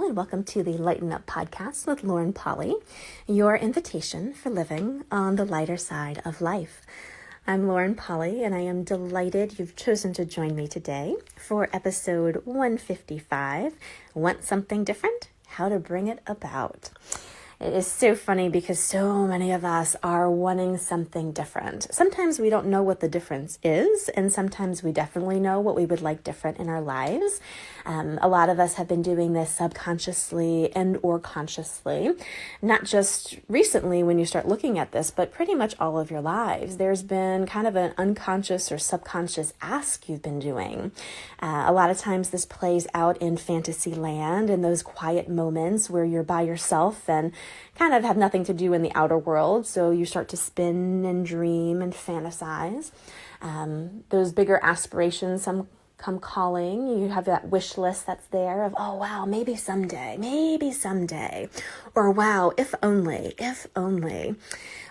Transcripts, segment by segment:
and welcome to the Lighten Up podcast with Lauren Polly, your invitation for living on the lighter side of life. I'm Lauren Polly, and I am delighted you've chosen to join me today for episode 155, Want Something Different? How to Bring It About. It is so funny because so many of us are wanting something different. Sometimes we don't know what the difference is, and sometimes we definitely know what we would like different in our lives. A lot of us have been doing this subconsciously and or consciously, not just recently when you start looking at this, but pretty much all of your lives. There's been kind of an unconscious or subconscious ask you've been doing. A lot of times this plays out in fantasy land, in those quiet moments where you're by yourself and kind of have nothing to do in the outer world. So you start to spin and dream and fantasize. Those bigger aspirations, some come calling. You have that wish list that's there of, oh, wow, maybe someday. Or wow, if only.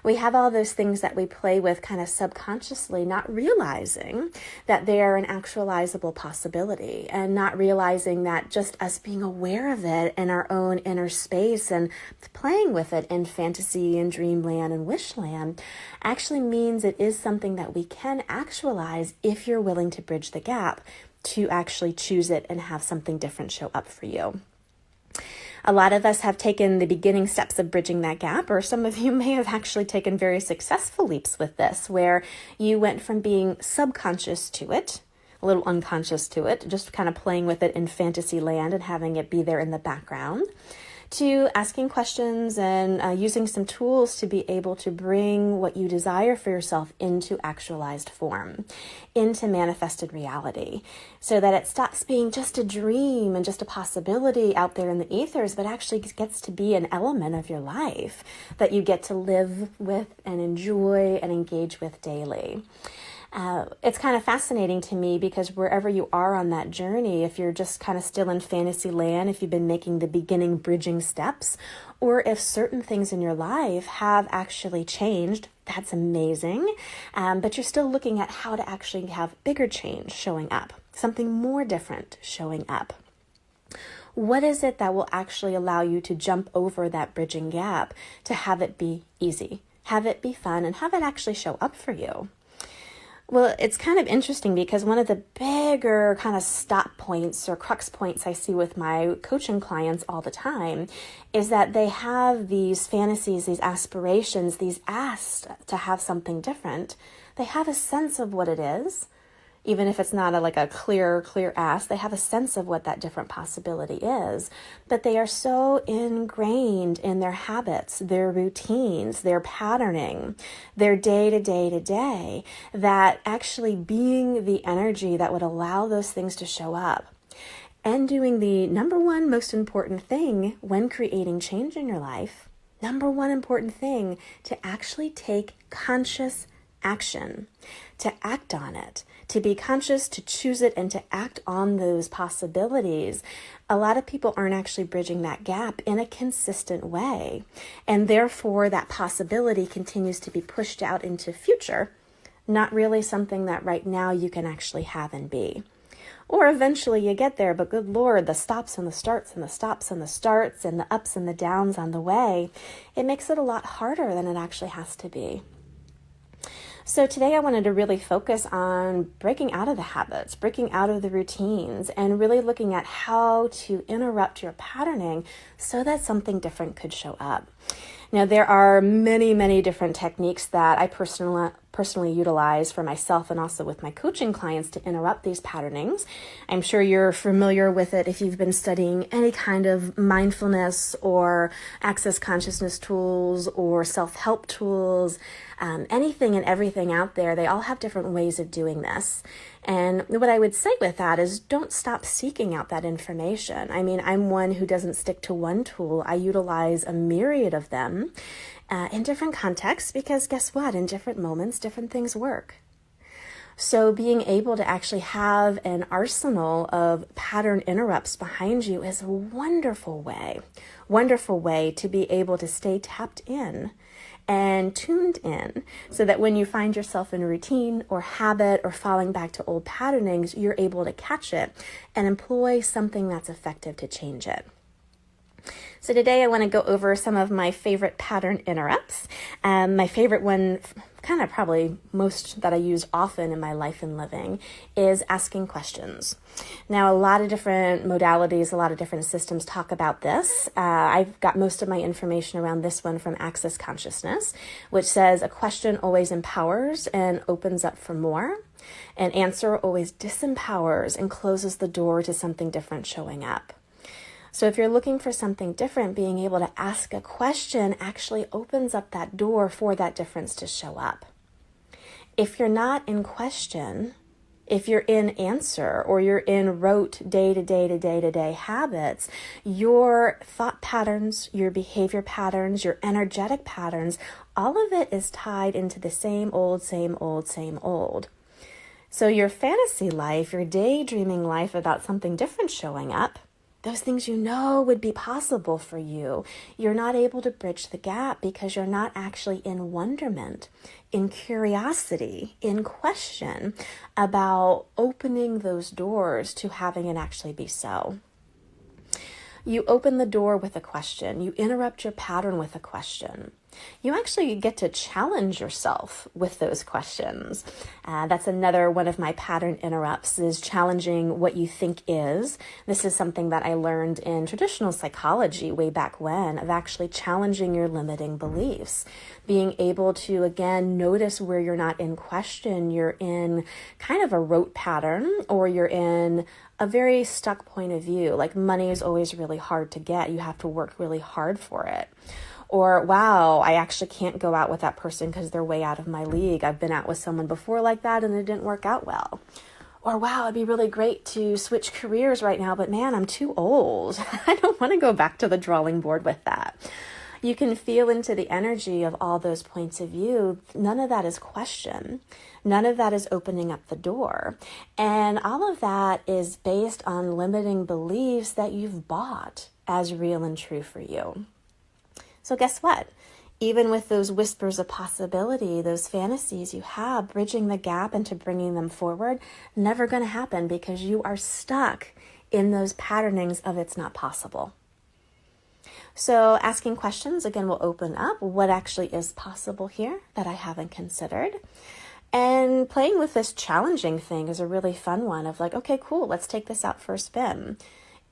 We have all those things that we play with kind of subconsciously, not realizing that they're an actualizable possibility and not realizing that just us being aware of it in our own inner space and playing with it in fantasy and dreamland and wishland actually means it is something that we can actualize if you're willing to bridge the gap to actually choose it and have something different show up for you. A lot of us have taken the beginning steps of bridging that gap, or some of you may have actually taken very successful leaps with this, where you went from being subconscious to it, a little unconscious to it, just kind of playing with it in fantasy land and having it be there in the background, to asking questions and using some tools to be able to bring what you desire for yourself into actualized form, into manifested reality, so that it stops being just a dream and just a possibility out there in the ethers, but actually gets to be an element of your life that you get to live with and enjoy and engage with daily. It's kind of fascinating to me because wherever you are on that journey, if you're just kind of still in fantasy land, if you've been making the beginning bridging steps, or if certain things in your life have actually changed, that's amazing. But you're still looking at how to actually have bigger change showing up, something more different showing up. What is it that will actually allow you to jump over that bridging gap to have it be easy, have it be fun, and have it actually show up for you? Well, it's kind of interesting because one of the bigger kind of stop points or crux points I see with my coaching clients all the time is that they have these fantasies, these aspirations, these asks to have something different. They have a sense of what it is. Even if it's not a clear ask, they have a sense of what that different possibility is. But they are so ingrained in their habits, their routines, their patterning, their day to day, that actually being the energy that would allow those things to show up and doing the number one most important thing when creating change in your life, number one important thing, to actually take conscious action, to act on it, to be conscious, to choose it, and to act on those possibilities. A lot of people aren't actually bridging that gap in a consistent way. And therefore, that possibility continues to be pushed out into future, not really something that right now you can actually have and be. Or eventually you get there, but good Lord, the stops and the starts and the stops and the starts and the ups and the downs on the way, it makes it a lot harder than it actually has to be. So today I wanted to really focus on breaking out of the habits, breaking out of the routines, and really looking at how to interrupt your patterning so that something different could show up. Now, there are many different techniques that I personally utilize for myself and also with my coaching clients to interrupt these patternings. I'm sure you're familiar with it if you've been studying any kind of mindfulness or access consciousness tools or self-help tools, anything and everything out there. They all have different ways of doing this. And what I would say with that is don't stop seeking out that information. I mean, I'm one who doesn't stick to one tool. I utilize a myriad of them in different contexts because guess what? In different moments, different things work. So being able to actually have an arsenal of pattern interrupts behind you is a wonderful way to be able to stay tapped in and tuned in so that when you find yourself in a routine or habit or falling back to old patternings, you're able to catch it and employ something that's effective to change it. So today I want to go over some of my favorite pattern interrupts. My favorite one, kind of probably most that I use often in my life and living, is asking questions. Now, a lot of different modalities, a lot of different systems talk about this. I've got most of my information around this one from Access Consciousness, which says a question always empowers and opens up for more. An answer always disempowers and closes the door to something different showing up. So if you're looking for something different, being able to ask a question actually opens up that door for that difference to show up. If you're not in question, if you're in answer, or you're in rote day-to-day habits, your thought patterns, your behavior patterns, your energetic patterns, all of it is tied into the same old. So your fantasy life, your daydreaming life about something different showing up, those things you know would be possible for you, you're not able to bridge the gap because you're not actually in wonderment, in curiosity, in question about opening those doors to having it actually be so. You open the door with a question. You interrupt your pattern with a question. You actually get to challenge yourself with those questions. That's another one of my pattern interrupts, is challenging what you think is. This is something that I learned in traditional psychology way back when, of actually challenging your limiting beliefs. Being able to, again, notice where you're not in question, you're in kind of a rote pattern, or you're in a very stuck point of view, like money is always really hard to get. You have to work really hard for it. Or, wow, I actually can't go out with that person because they're way out of my league. I've been out with someone before like that and it didn't work out well. Or, wow, it'd be really great to switch careers right now, but man, I'm too old. I don't want to go back to the drawing board with that. You can feel into the energy of all those points of view. None of that is question. None of that is opening up the door. And all of that is based on limiting beliefs that you've bought as real and true for you. So guess what? Even with those whispers of possibility, those fantasies you have, bridging the gap into bringing them forward, never going to happen because you are stuck in those patternings of it's not possible. So asking questions, again, will open up what actually is possible here that I haven't considered. And playing with this challenging thing is a really fun one of like, okay, cool, let's take this out for a spin.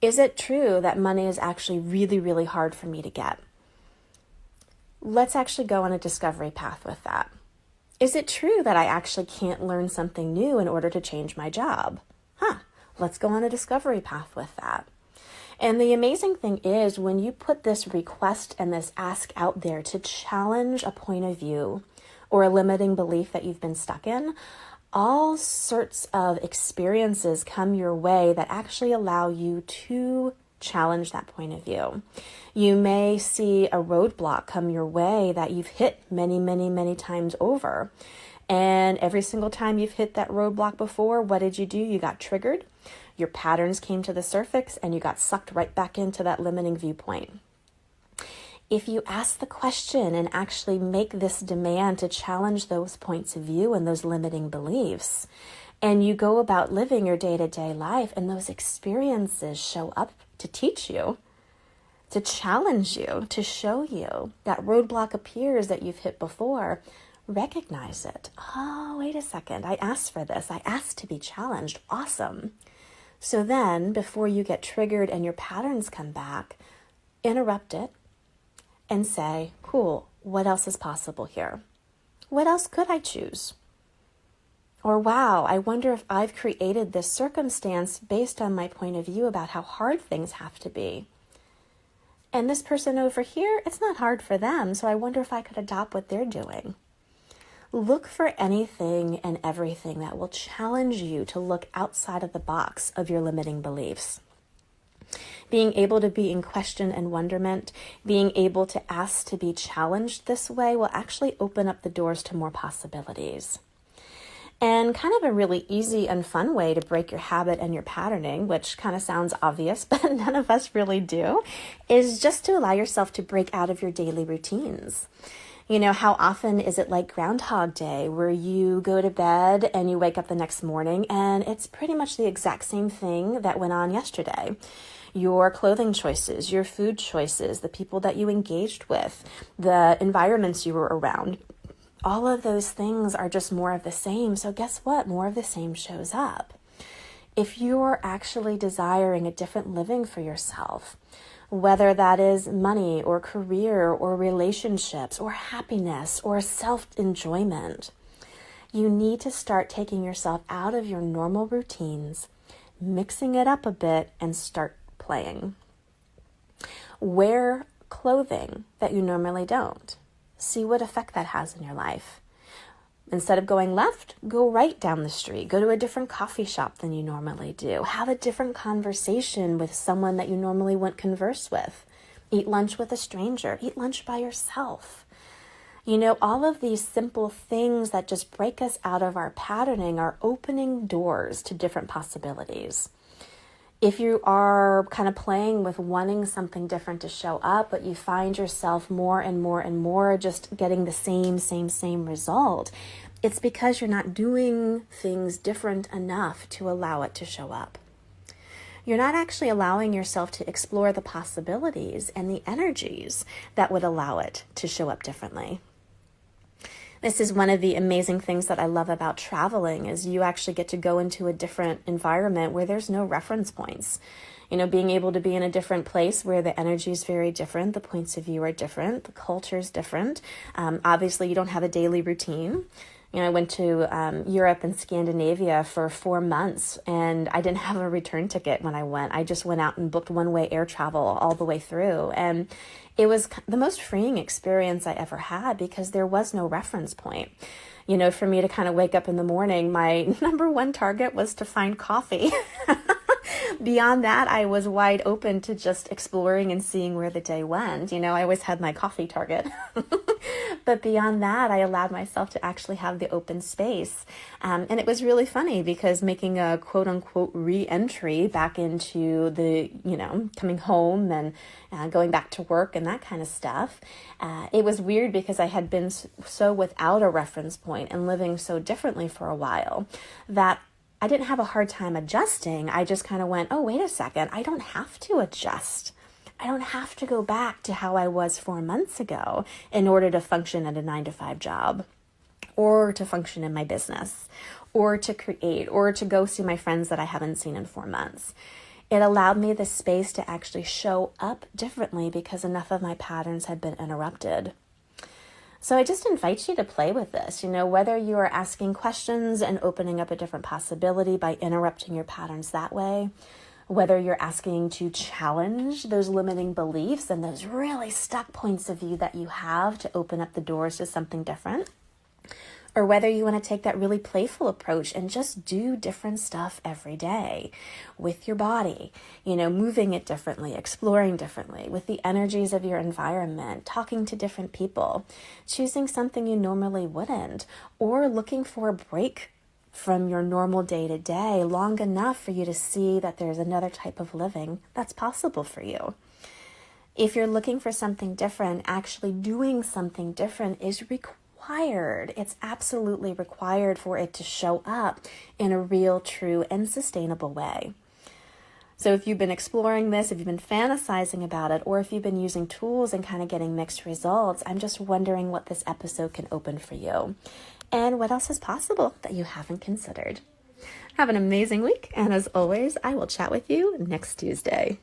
Is it true that money is actually really, really hard for me to get? Let's actually go on a discovery path with that. Is it true that I actually can't learn something new in order to change my job? Let's go on a discovery path with that. And the amazing thing is when you put this request and this ask out there to challenge a point of view or a limiting belief that you've been stuck in, all sorts of experiences come your way that actually allow you to challenge that point of view. You may see a roadblock come your way that you've hit many times over. And every single time you've hit that roadblock before, what did you do? You got triggered. Your patterns came to the surface and you got sucked right back into that limiting viewpoint. If you ask the question and actually make this demand to challenge those points of view and those limiting beliefs, and you go about living your day-to-day life and those experiences show up to teach you, to challenge you, to show you that roadblock appears that you've hit before, recognize it. Oh, wait a second. I asked for this. I asked to be challenged. Awesome. So then before you get triggered and your patterns come back, interrupt it and say, cool, what else is possible here? What else could I choose? Or, wow, I wonder if I've created this circumstance based on my point of view about how hard things have to be. And this person over here, it's not hard for them, so I wonder if I could adopt what they're doing. Look for anything and everything that will challenge you to look outside of the box of your limiting beliefs. Being able to be in question and wonderment, being able to ask to be challenged this way will actually open up the doors to more possibilities. And kind of a really easy and fun way to break your habit and your patterning, which kind of sounds obvious, but none of us really do, is just to allow yourself to break out of your daily routines. You know, how often is it like Groundhog Day where you go to bed and you wake up the next morning and it's pretty much the exact same thing that went on yesterday? your clothing choices, your food choices, the people that you engaged with, the environments you were around. All of those things are just more of the same. So guess what? More of the same shows up. If you're actually desiring a different living for yourself, whether that is money or career or relationships or happiness or self-enjoyment, you need to start taking yourself out of your normal routines, mixing it up a bit, and start playing. Wear clothing that you normally don't. See what effect that has in your life. Instead of going left, go right down the street. Go to a different coffee shop than you normally do. Have a different conversation with someone that you normally wouldn't converse with. Eat lunch with a stranger. Eat lunch by yourself. All of these simple things that just break us out of our patterning are opening doors to different possibilities. If you are kind of playing with wanting something different to show up, but you find yourself more and more and more just getting the same result, it's because you're not doing things different enough to allow it to show up. You're not actually allowing yourself to explore the possibilities and the energies that would allow it to show up differently. This is one of the amazing things that I love about traveling is you actually get to go into a different environment where there's no reference points. Being able to be in a different place where the energy is very different, the points of view are different, the culture is different. Obviously, you don't have a daily routine. I went to Europe and Scandinavia for 4 months, and I didn't have a return ticket when I went. I just went out and booked one-way air travel all the way through. And it was the most freeing experience I ever had because there was no reference point. For me to kind of wake up in the morning, my number one target was to find coffee. Beyond that, I was wide open to just exploring and seeing where the day went. I always had my coffee target. But beyond that, I allowed myself to actually have the open space. And it was really funny because making a quote unquote re-entry back into the, coming home and going back to work and that kind of stuff, it was weird because I had been so without a reference point and living so differently for a while that I didn't have a hard time adjusting. I just kind of went, oh, wait a second, I don't have to adjust. I don't have to go back to how I was 4 months ago in order to function at a 9-to-5 job, or to function in my business, or to create, or to go see my friends that I haven't seen in 4 months. It allowed me the space to actually show up differently because enough of my patterns had been interrupted. So I just invite you to play with this, whether you are asking questions and opening up a different possibility by interrupting your patterns that way, whether you're asking to challenge those limiting beliefs and those really stuck points of view that you have to open up the doors to something different, or whether you want to take that really playful approach and just do different stuff every day with your body, moving it differently, exploring differently with the energies of your environment, talking to different people, choosing something you normally wouldn't, or looking for a break from your normal day-to-day long enough for you to see that there's another type of living that's possible for you. If you're looking for something different, actually doing something different is required. It's absolutely required for it to show up in a real, true, and sustainable way. So if you've been exploring this, if you've been fantasizing about it, or if you've been using tools and kind of getting mixed results, I'm just wondering what this episode can open for you and what else is possible that you haven't considered. Have an amazing week, and as always, I will chat with you next Tuesday.